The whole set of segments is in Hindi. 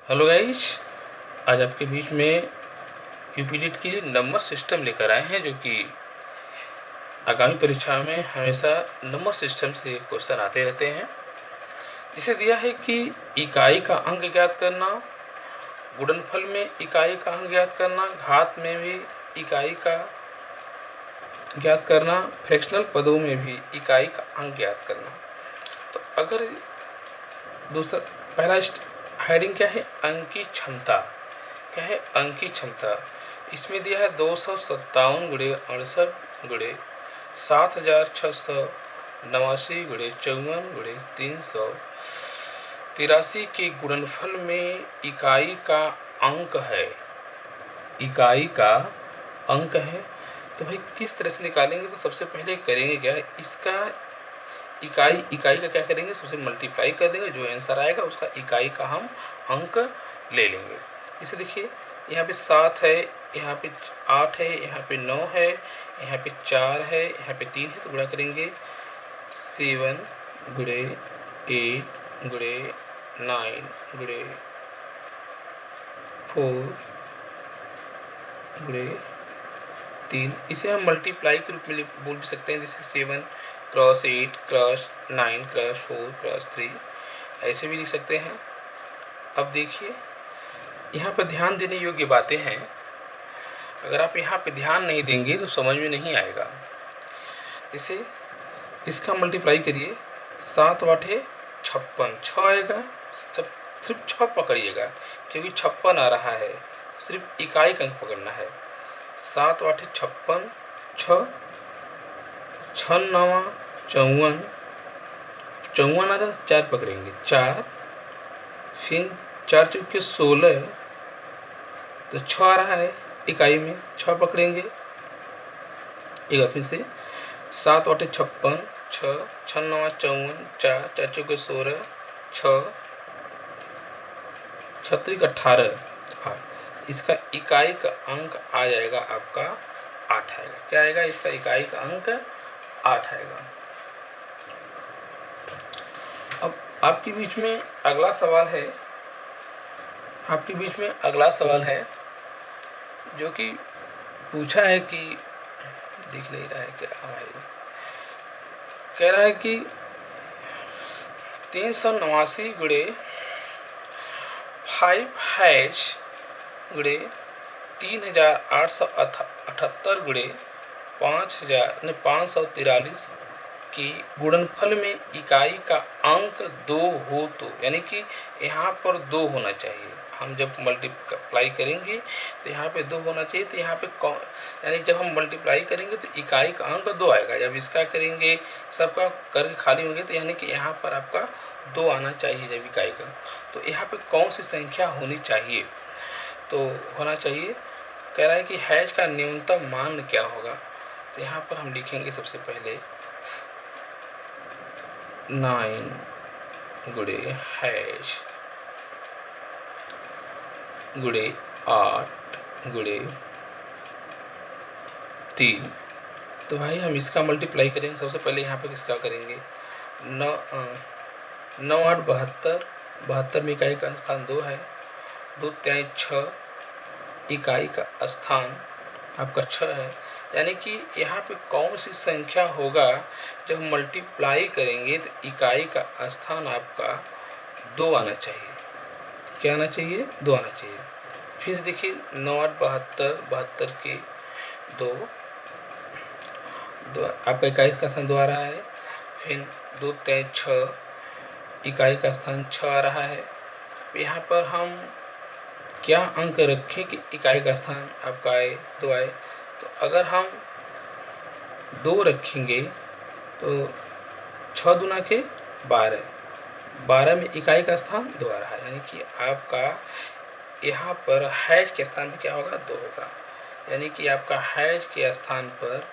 हेलो गाइस, आज आपके बीच में यूपीटेट के लिए नंबर सिस्टम लेकर आए हैं, जो कि आगामी परीक्षा में हमेशा नंबर सिस्टम से क्वेश्चन आते रहते हैं। इसे दिया है कि इकाई का अंक ज्ञात करना, गुणनफल में इकाई का अंक ज्ञात करना, घात में भी इकाई का ज्ञात करना, फ्रैक्शनल पदों में भी इकाई का अंक ज्ञात करना। तो अगर दूसरा पहला हेडिंग क्या है, अंक की क्षमता। क्या है, अंक की क्षमता। इसमें दिया है 257 गुणे 68 गुणे 7689 गुणे 54 गुणे 383 के गुणनफल में इकाई का अंक है। इकाई का अंक है तो भाई किस तरह से निकालेंगे? तो सबसे पहले करेंगे क्या है, इसका इकाई का क्या करेंगे, सबसे मल्टीप्लाई कर देंगे, जो आंसर आएगा उसका इकाई का हम अंक ले लेंगे। इसे देखिए, यहाँ पे 7 है, यहाँ पे 8 है, यहाँ पे 9 है, यहाँ पे 4 है, यहाँ पे 3 है, तो गुणा करेंगे 7 गुणे 8 गुणे 9 गुणे 4 गुणे 3। इसे हम मल्टीप्लाई के रूप में बोल भी सकते हैं, जैसे 7 क्रॉस 8 क्रॉस 9 क्रॉस 4 क्रॉस 3, ऐसे भी लिख सकते हैं। अब देखिए, यहाँ पर ध्यान देने योग्य बातें हैं। अगर आप यहाँ पे ध्यान नहीं देंगे तो समझ में नहीं आएगा। इसे इसका मल्टीप्लाई करिए, 7 वाटे 56, 6 आएगा। सिर्फ 6 पकड़िएगा, क्योंकि 56 आ रहा है, सिर्फ इकाई का अंक पकड़ना है। 7 वाटे 56, 6 6 9 54, 54 आ रहा, 4 पकड़ेंगे, 4, फिर 4 चौके 16, तो 6 आ रहा है इकाई में, 6 पकड़ेंगे। एक बार फिर से 7 वाटे 56, 6 6 9 54, 4 4 चौके 16, 6 36 18, 8। इसका इकाई का अंक आ जाएगा आपका 8 आएगा। क्या आएगा? इसका इकाई का अंक 8 आएगा। अब आपके बीच में अगला सवाल है, जो कि पूछा है कि दिख नहीं रहा है क्या हमारे, कह रहा है कि 389 गुणे 5 गुणे 3878 गुणे 543 कि गुणनफल में इकाई का अंक 2 हो तो, यानी कि यहाँ पर 2 होना चाहिए। हम जब मल्टीप्लाई करेंगे तो यहाँ पे 2 होना चाहिए। तो यहाँ पे यानी जब हम मल्टीप्लाई करेंगे तो इकाई का अंक 2 आएगा। जब इसका करेंगे, सबका करके खाली होंगे, तो यानी कि यहाँ पर आपका 2 आना चाहिए जब इकाई का। तो यहाँ पे कौन सी संख्या होनी चाहिए? तो होना चाहिए, कह रहा है कि हैज का न्यूनतम मान क्या होगा। तो यहाँ पर हम लिखेंगे सबसे पहले 9 गुणे हैश गुणे 8 गुणे 3। तो भाई हम इसका मल्टीप्लाई करेंगे। सबसे पहले यहाँ पे किसका करेंगे, 9 8 72, 72 में इकाई का स्थान 2 है, 2 3 6, इकाई का स्थान आपका 6 है। यानी कि यहाँ पे कौन सी संख्या होगा, जब मल्टीप्लाई करेंगे तो इकाई का स्थान आपका 2 आना चाहिए। क्या आना चाहिए? 2 आना चाहिए। फिर से देखिए, 9 8 72, 72 के 2 आपका इकाई का स्थान 2 आ रहा है। फिर 2 3 6, इकाई का स्थान 6 आ रहा है। यहाँ पर हम क्या अंक रखें कि इकाई का स्थान आपका आए 2 आए? तो अगर हम 2 रखेंगे तो 6 दूना के 12, 12 में इकाई का स्थान 2 आ रहा है। यानी कि आपका यहाँ पर हैज के स्थान में क्या होगा? 2 होगा। यानी कि आपका हैज के स्थान पर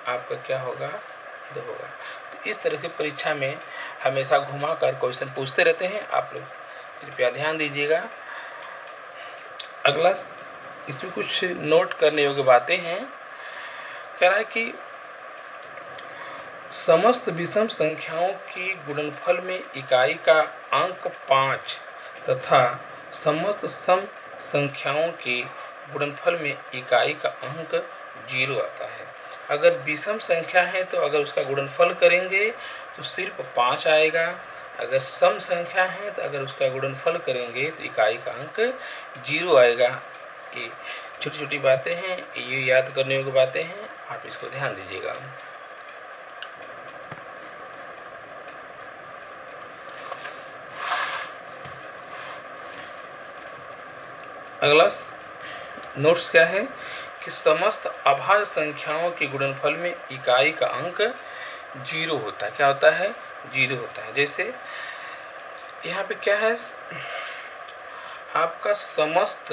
आपका क्या होगा? 2 होगा। तो इस तरह से परीक्षा में हमेशा घुमा कर क्वेश्चन पूछते रहते हैं। आप लोग कृपया ध्यान दीजिएगा। अगला, इसमें कुछ नोट करने योग्य बातें हैं। कह रहा है कि समस्त विषम संख्याओं की गुणनफल में इकाई का अंक 5 तथा समस्त सम संख्याओं के गुणनफल में इकाई का अंक 0 आता है। अगर विषम संख्या है तो अगर उसका गुणनफल करेंगे तो सिर्फ 5 आएगा। अगर सम संख्या है तो अगर उसका गुणनफल करेंगे तो इकाई का अंक 0 आएगा। ये छोटी छोटी बातें हैं, ये याद करने योग्य बातें हैं, आप इसको ध्यान दीजिएगा। अगला नोट्स क्या है कि समस्त अभाज्य संख्याओं के गुणनफल में इकाई का अंक 0 होता है। क्या होता है? 0 होता है। जैसे यहाँ पे क्या है, आपका समस्त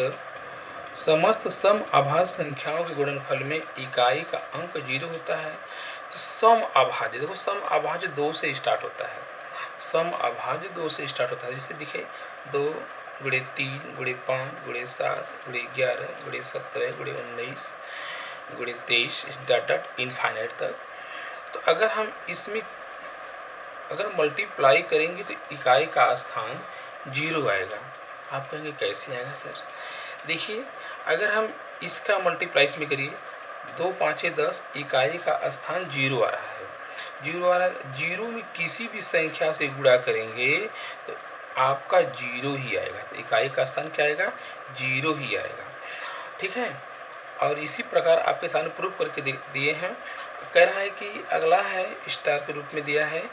सम अभाज्य संख्याओं के गुणनफल में इकाई का अंक 0 होता है। तो सम अभाज्य, देखो सम अभाज्य 2 से स्टार्ट होता है। सम अभाज्य 2 से स्टार्ट होता है। जैसे दिखे 2 गुणे 3 गुणे 5 गुणे 7 गुणे 11 गुणे 17 गुणे 19 गुणे 23 इस डॉट इनफाइनाइट तक। तो अगर हम इसमें अगर मल्टीप्लाई करेंगे तो इकाई का स्थान 0 आएगा। आप कहेंगे कैसे आएगा सर? देखिए, अगर हम इसका मल्टीप्लाई इसमें करिए 2 5 10, इकाई का स्थान 0 आ रहा है। 0 आ रहा है, 0 में किसी भी संख्या से गुणा करेंगे तो आपका 0 ही आएगा। तो इकाई का स्थान क्या आएगा? 0 ही आएगा। ठीक है। और इसी प्रकार आपके सामने प्रूफ करके दिए हैं। कह रहा है कि अगला है स्टार के रूप में दिया है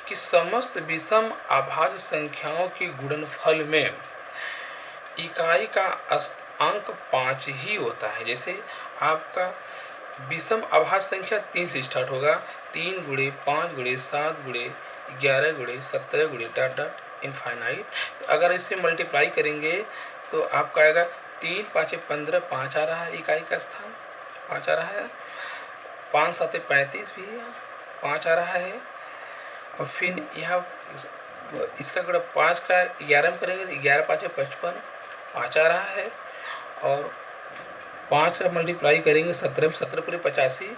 कि समस्त विषम अभाज्य संख्याओं के गुणनफल में इकाई का अंक 5 ही होता है। जैसे आपका विषम अभाज्य संख्या 3 से स्टार्ट होगा। 3 गुणे 5 गुणे 7 गुणे 11 गुणे 17 गुणे डॉट डॉट इनफाइनाइट। तो अगर इसे मल्टीप्लाई करेंगे तो आपका आएगा 3 5 15, 5 आ रहा है इकाई का स्थान, 5 आ रहा है। 5 7 35 भी 5 आ रहा है। और फिर यहाँ इसका गुणा 5 का 11 में करेंगे तो 11 5 55, 5 आ रहा है। और 5 का मल्टीप्लाई करेंगे 17 में, 17 पूरे 85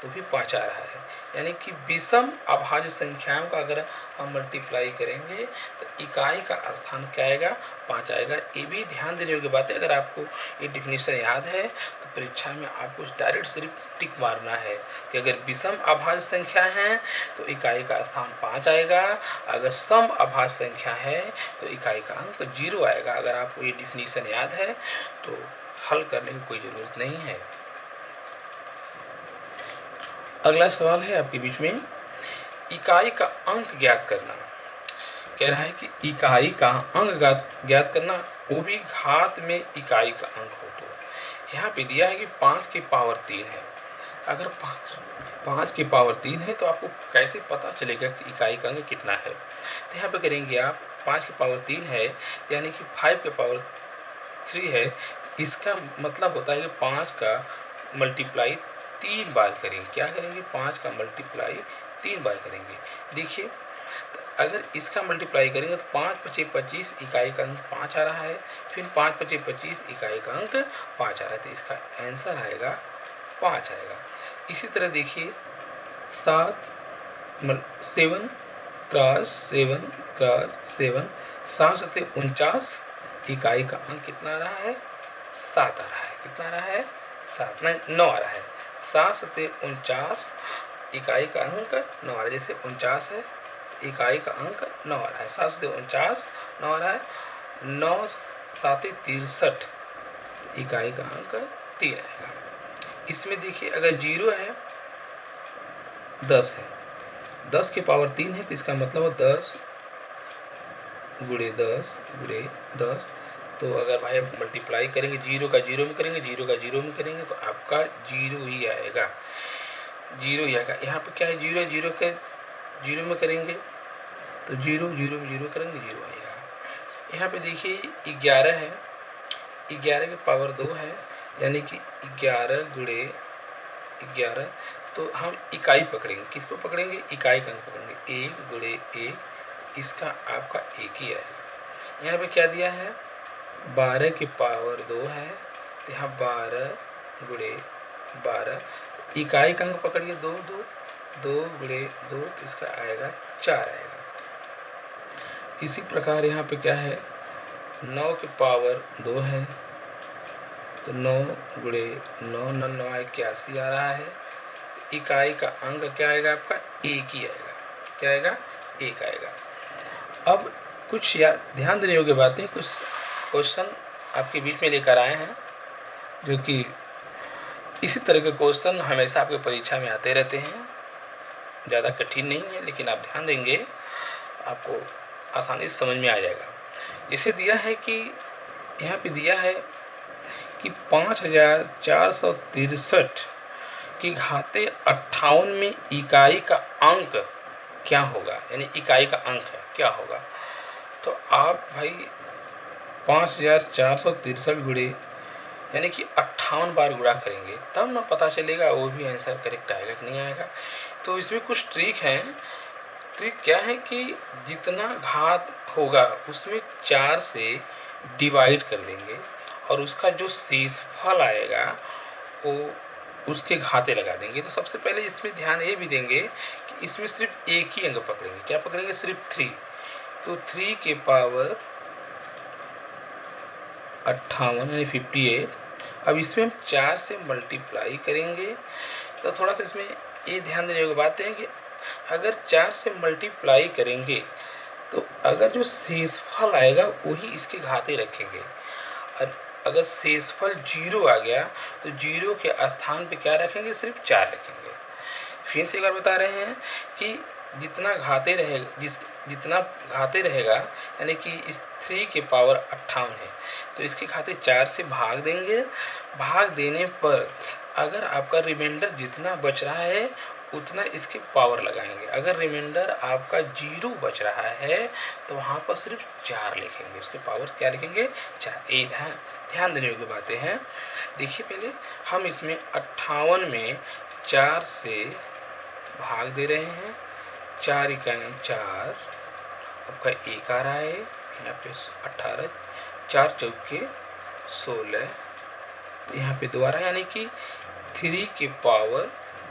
तो भी 5 आ रहा है। यानी कि विषम अभाज्य संख्याओं का अगर हम मल्टीप्लाई करेंगे तो इकाई का स्थान क्या आएगा? 5 आएगा। ये भी ध्यान देने योग्य बात है। अगर आपको ये डिफिनीशन याद है तो परीक्षा में आपको डायरेक्ट सिर्फ टिक मारना है कि अगर विषम अभाज्य संख्या है तो इकाई का स्थान 5 आएगा। अगर सम अभाज्य संख्या है तो इकाई का अंक 0 आएगा। अगर आपको ये डिफिनीशन याद है तो हल करने की कोई ज़रूरत नहीं है। अगला सवाल है आपके बीच में, इकाई का अंक ज्ञात करना। कह रहा है कि इकाई का अंक ज्ञात करना, वो भी घात में इकाई का अंक हो। तो यहाँ पे दिया है कि 5 की पावर 3 है। अगर 5 की पावर 3 है तो आपको कैसे पता चलेगा कि इकाई का अंक कितना है? तो यहाँ पे करेंगे आप 5 की पावर 3 है यानी कि 5 की पावर 3 है। इसका मतलब होता है कि 5 का मल्टीप्लाई 3 बार करेंगे। क्या करेंगे? 5 का मल्टीप्लाई 3 बार करेंगे। देखिए, अगर इसका मल्टीप्लाई करेंगे तो 5 5 25, इकाई का अंक 5 आ रहा है। फिर 5 5 25, इकाई का अंक 5 आ रहा है। तो इसका आंसर आएगा 5 आएगा। इसी तरह देखिए 7 क्रॉस 7 क्रॉस 7, 7 7 49, इकाई का अंक कितना आ रहा है? 7 आ रहा है। कितना आ रहा है? 7 नहीं 9 आ रहा है। 7 7 49, इकाई का अंक 9 आ रहा है। जैसे 49 है, इकाई का अंक 9 आ रहा है। 7 7 49, 9 आ रहा है। 9 7 63, इकाई का अंक 3 आएगा। इसमें देखिए अगर 0 है, 10 है, 10 की पावर 3 है तो इसका मतलब है 10 गुणे 10 गुणे 10। तो अगर भाई आप मल्टीप्लाई करेंगे 0 का 0 में करेंगे, 0 का 0 में करेंगे तो आपका 0 ही आएगा। 0 ही आएगा। यहाँ पे क्या है? 0 है, 0 के 0 में करेंगे तो 0 0 में 0 करेंगे 0 आएगा। यहाँ पे देखिए 11 है, 11 की पावर 2 है यानी कि 11 गुणे 11। तो हम इकाई पकड़ेंगे। किसको पकड़ेंगे? इकाई का अंक पकड़ेंगे। 1 गुणे 1, इसका आपका 1 ही आएगा। यहाँ पे क्या दिया है? 12 की पावर 2 है तो यहाँ 12 गुणे 12, इकाई का अंक पकड़िए 2 2, 2 गुणे 2 तो इसका आएगा 4 आएगा। इसी प्रकार यहाँ पे क्या है? 9 की पावर 2 है, तो 9 गुणे 9 9 9 81 आ रहा है। इकाई का अंक क्या आएगा आपका? एक ही आएगा। क्या आएगा? एक आएगा। अब कुछ ध्यान देने योग्य बातें, कुछ क्वेश्चन आपके बीच में लेकर आए हैं, जो कि इसी तरह के क्वेश्चन हमेशा आपके परीक्षा में आते रहते हैं। ज़्यादा कठिन नहीं है, लेकिन आप ध्यान देंगे आपको आसानी से समझ में आ जाएगा। इसे दिया है कि यहाँ पे दिया है कि 5463 की घाते 58 में इकाई का अंक क्या होगा, यानी इकाई का अंक है क्या होगा। तो आप भाई 5463 गुणे यानी कि 58 बार गुणा करेंगे, तब ना पता चलेगा वो भी आंसर करेक्ट आएगा कि नहीं आएगा। तो इसमें कुछ ट्रिक है। ट्रिक क्या है कि जितना घात होगा उसमें 4 से डिवाइड कर देंगे, और उसका जो शेषफल आएगा वो उसके घाते लगा देंगे। तो सबसे पहले इसमें ध्यान ये भी देंगे कि इसमें सिर्फ एक ही अंक पकड़ेंगे। क्या पकड़ेंगे? सिर्फ 3। तो 3 के पावर 58 यानी 58। अब इसमें हम 4 से मल्टीप्लाई करेंगे। तो थोड़ा सा इसमें ये ध्यान देने की बात है कि अगर 4 से मल्टीप्लाई करेंगे तो अगर जो शेषफल आएगा वही इसके घाते रखेंगे। और अगर शेषफल 0 आ गया तो 0 के स्थान पे क्या रखेंगे? सिर्फ 4 रखेंगे। फिर से एक बार बता रहे हैं कि जितना घाते रहेगा यानी कि इस 3 के पावर 58 है, तो इसके घाते 4 से भाग देंगे। भाग देने पर अगर आपका रिमाइंडर जितना बच रहा है उतना इसके पावर लगाएंगे। अगर रिमाइंडर आपका 0 बच रहा है तो वहाँ पर सिर्फ 4 लिखेंगे, उसके पावर क्या लिखेंगे? 4। ये ध्यान देने योग्य बातें हैं। देखिए पहले हम इसमें 58 में 4 से भाग दे रहे हैं। 4 इकाई 4, आपका 1 आ रहा है यहाँ पे 18, 4 चौके 16, तो यहाँ पे 2 आ रहा है, यानी कि 3 के पावर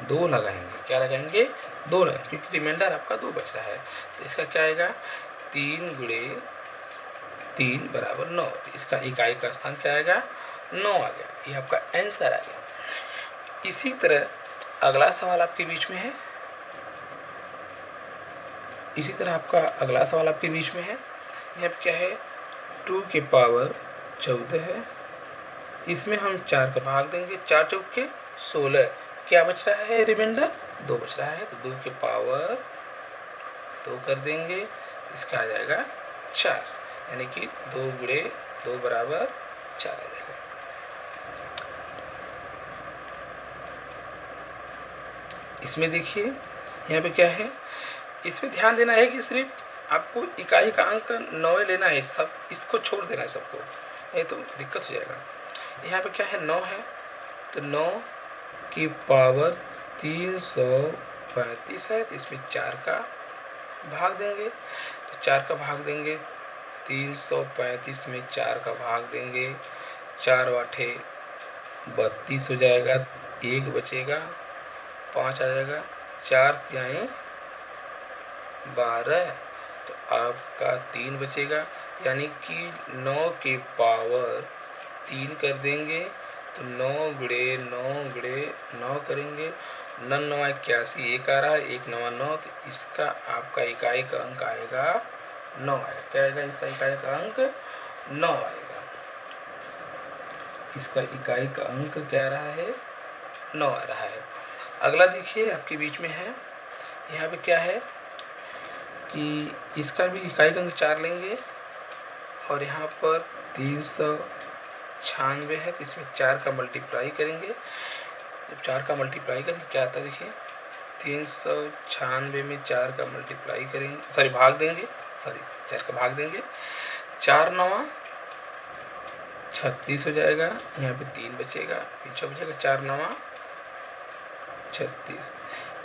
2 लगाएंगे। क्या लगाएंगे? 2 लगाएंगे, क्योंकि रिमाइंडर आपका 2 बच रहा है। तो इसका क्या आएगा? 3 गुणे 3 बराबर 9। तो इसका इकाई का स्थान क्या आएगा? 9 आ गया। ये आपका आंसर आ गया। इसी तरह अगला सवाल आपके बीच में है। यहाँ पे क्या है? 2 के पावर 14 है। इसमें हम 4 का भाग देंगे। 4 चौके 16, क्या बच रहा है? रिमाइंडर 2 बच रहा है, तो 2 के पावर 2 कर देंगे। इसका आ जाएगा 4, यानी कि 2 गुणे 2 बराबर 4 आ जाएगा। इसमें देखिए यहाँ पे क्या है? इसमें ध्यान देना है कि सिर्फ आपको इकाई का अंक 9 लेना है, सब इसको छोड़ देना है सबको, नहीं तो दिक्कत हो जाएगा। यहाँ पे क्या है? 9 है, तो 9 की पावर 335 है, तो इसमें 4 का भाग देंगे। तो 4 का भाग देंगे, 335 में 4 का भाग देंगे, 4 वाठे 32 हो जाएगा, 1 बचेगा, 5 आ जाएगा, 4 तिहाई 12, तो आपका 3 बचेगा, यानी कि 9 के पावर 3 कर देंगे। तो 9 गुणे 9 करेंगे, 9 9 81, 1 आ रहा है, 1 9 9, तो इसका आपका इकाई का अंक आएगा 9 आएगा। क्या आएगा? इसका इकाई का अंक 9 आएगा। इसका इकाई का अंक क्या आ रहा है? 9 आ रहा है। अगला देखिए आपके बीच में है। यहाँ पे क्या है कि इसका भी इकाई का अंक 4 लेंगे, और यहाँ पर 396 है, तो इसमें 4 का मल्टीप्लाई करेंगे। जब 4 का मल्टीप्लाई करेंगे क्या आता है? देखिए 396 में 4 का मल्टीप्लाई करेंगे, भाग देंगे, 4 का भाग देंगे, 4 9 36 हो जाएगा, यहाँ पे 3 बचेगा, पीछे बचेगा 4 9 36।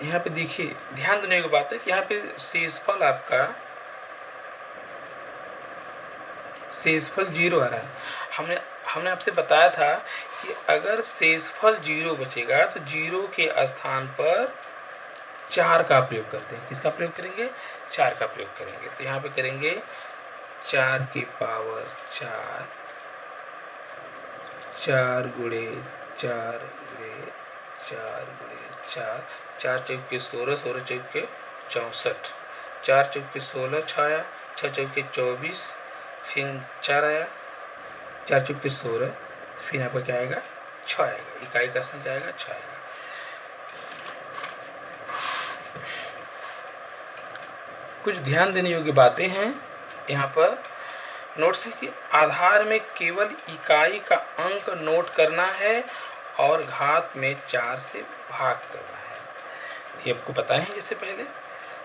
यहाँ पे देखिए ध्यान देने की बात है कि यहाँ पे शेषफल आपका 0 आ रहा है। हमने आपसे बताया था कि अगर शेषफल 0 बचेगा तो 0 के स्थान पर 4 का प्रयोग करते हैं। किसका प्रयोग करेंगे? 4 का प्रयोग करेंगे। तो यहाँ पे करेंगे 4 की पावर 4, 4 गुणे 4 गुणे 4 गुणे 4, 4 चौके 16, 16 चौके 64, 4 चौके 16 6 आया, 6 चौके 24, फिर 4 आया, 4 चौके 16, फिर आपका क्या आएगा 6 आएगा। इकाई का स्थान क्या आएगा 6 आएगा। कुछ ध्यान देने योग्य बातें हैं यहाँ पर। नोट्स है कि आधार में केवल इकाई का अंक नोट करना है और घात में 4 से भाग करना है, ये आपको पता है जैसे पहले।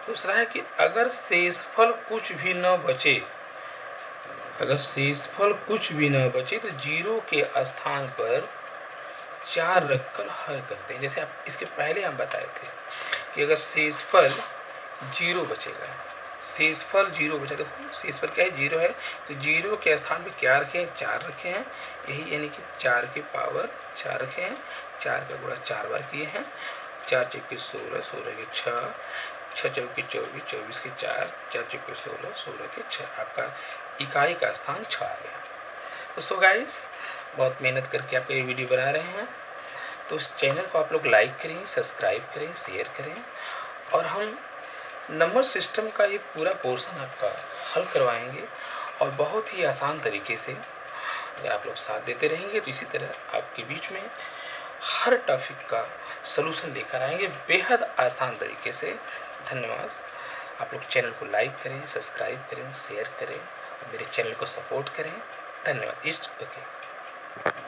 दूसरा है कि अगर शेषफल कुछ भी न बचे, अगर शेषफल कुछ भी न बचे तो 0 के स्थान पर 4 रखकर हल करते हैं। जैसे आप इसके पहले हम बताए थे कि अगर शेषफल 0 बचेगा, शेषफल 0 बचा, देखो शेषफल क्या है 0 है, तो 0 के स्थान पे क्या रखे हैं 4 रखे हैं, यही यानी कि 4 की पावर 4 रखे हैं, 4 का गुणा 4 बार किए हैं, 4 चौके 16, 16 के 6, 6 चौके 24, 24 के 4, 4 चौके 16, 16 के 6, आपका इकाई का स्थान 6 आ गया। तो सो गाइस, बहुत मेहनत करके आपको ये वीडियो बना रहे हैं, तो इस चैनल को आप लोग लाइक करें, सब्सक्राइब करें, शेयर करें, और हम नंबर सिस्टम का ये पूरा पोर्शन आपका हल करवाएंगे और बहुत ही आसान तरीके से। अगर आप लोग साथ देते रहेंगे तो इसी तरह आपके बीच में हर टॉपिक का सलूशन लेकर आएंगे बेहद आसान तरीके से। धन्यवाद। आप लोग चैनल को लाइक करें, सब्सक्राइब करें, शेयर करें, मेरे चैनल को सपोर्ट करें। धन्यवाद। ओके।